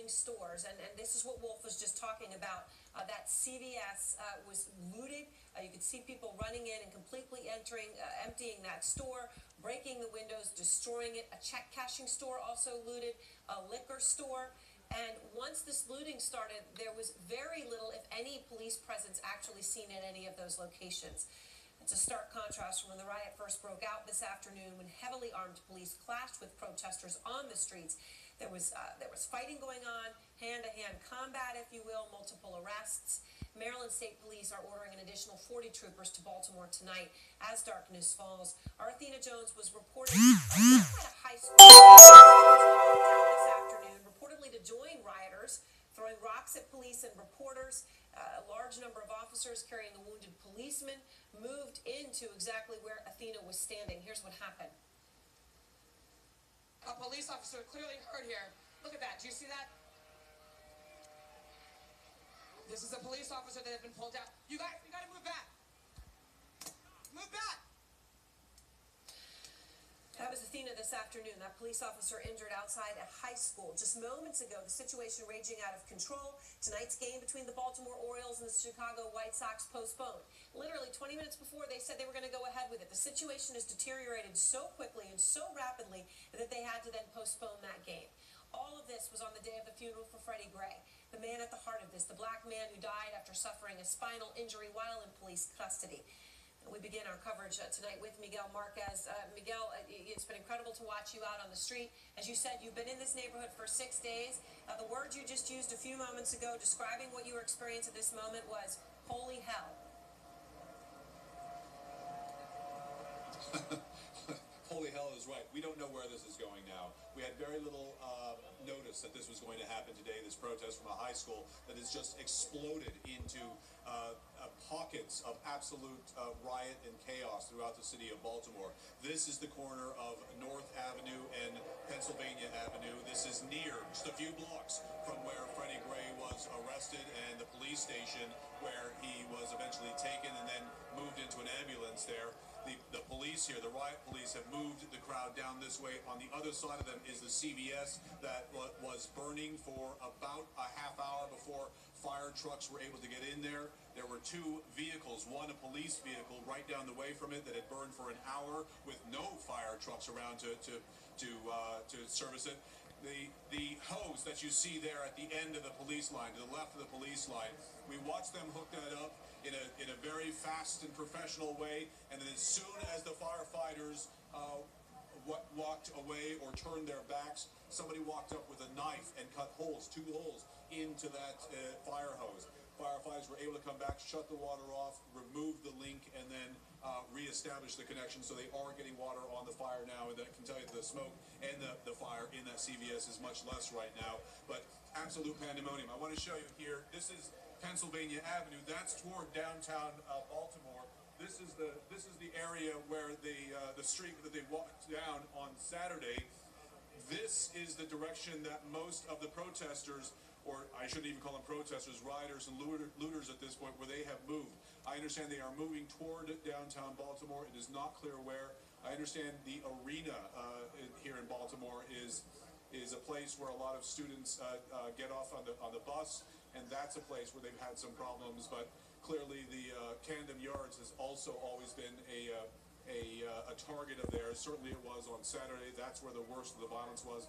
stores, and this is what Wolf was just talking about. That CVS was looted. You could see people running in and completely emptying that store, breaking the windows, destroying it. A check cashing store also looted, a liquor store. And once this looting started, there was very little, if any, police presence actually seen at any of those locations. It's a stark contrast from when the riot first broke out this afternoon, when heavily armed police clashed with protesters on the streets. There was fighting going on, hand-to-hand combat, if you will, multiple arrests. Maryland State Police are ordering an additional 40 troopers to Baltimore tonight as darkness falls. Our Athena Jones was reporting at a high school this afternoon, reportedly to join rioters, throwing rocks at police and reporters. A large number of officers carrying a wounded policeman moved into exactly where Athena was standing. Here's what happened. A police officer clearly hurt here. Look at that. Do you see that? This is a police officer that has been pulled out. You guys, we gotta move back. Move back. That was Athena this afternoon, that police officer injured outside a high school. Just moments ago, the situation raging out of control. Tonight's game between the Baltimore Orioles and the Chicago White Sox postponed. Literally 20 minutes before, they said they were going to go ahead with it. The situation has deteriorated so quickly and so rapidly that they had to then postpone that game. All of this was on the day of the funeral for Freddie Gray, the man at the heart of this, the black man who died after suffering a spinal injury while in police custody. We begin our coverage tonight with Miguel Marquez. Miguel, it's been incredible to watch you out on the street. As you said, you've been in this neighborhood for 6 days. The words you just used a few moments ago describing what you were experiencing at this moment was, holy hell. Holy hell is right. We don't know where this is going now. We had very little notice that this was going to happen today, this protest from a high school that has just exploded into pockets of absolute riot and chaos throughout the city of Baltimore. This is the corner of North Avenue and Pennsylvania Avenue. This is near, just a few blocks from where Freddie Gray was arrested and the police station where he was eventually taken and then moved into an ambulance there. The police here, the riot police, have moved the crowd down this way. On the other side of them is the CVS that was burning for about a half hour before fire trucks were able to get in there. There were two vehicles, one a police vehicle right down the way from it that had burned for an hour with no fire trucks around to service it. The hose that you see there at the end of the police line, to the left of the police line, we watched them hook that up in a very fast and professional way, and then as soon as the firefighters walked away or turned their backs, somebody walked up with a knife and cut holes, 2 holes, into that fire hose. Firefighters were able to come back, shut the water off, remove the link, and then reestablish the connection, so they are getting water on the fire now, and that can tell you the smoke and the fire in that CVS is much less right now, but absolute pandemonium. I want to show you here, this is Pennsylvania Avenue. That's toward downtown Baltimore. This is the area where the street that they walked down on Saturday. This is the direction that most of the protesters, or I shouldn't even call them protesters, rioters and looters at this point, where they have moved. I understand they are moving toward downtown Baltimore. It is not clear where. I understand the arena here in Baltimore is a place where a lot of students get off on the bus, and that's a place where they've had some problems. But clearly, the Camden Yards has also always been a target of theirs. Certainly, it was on Saturday. That's where the worst of the violence was.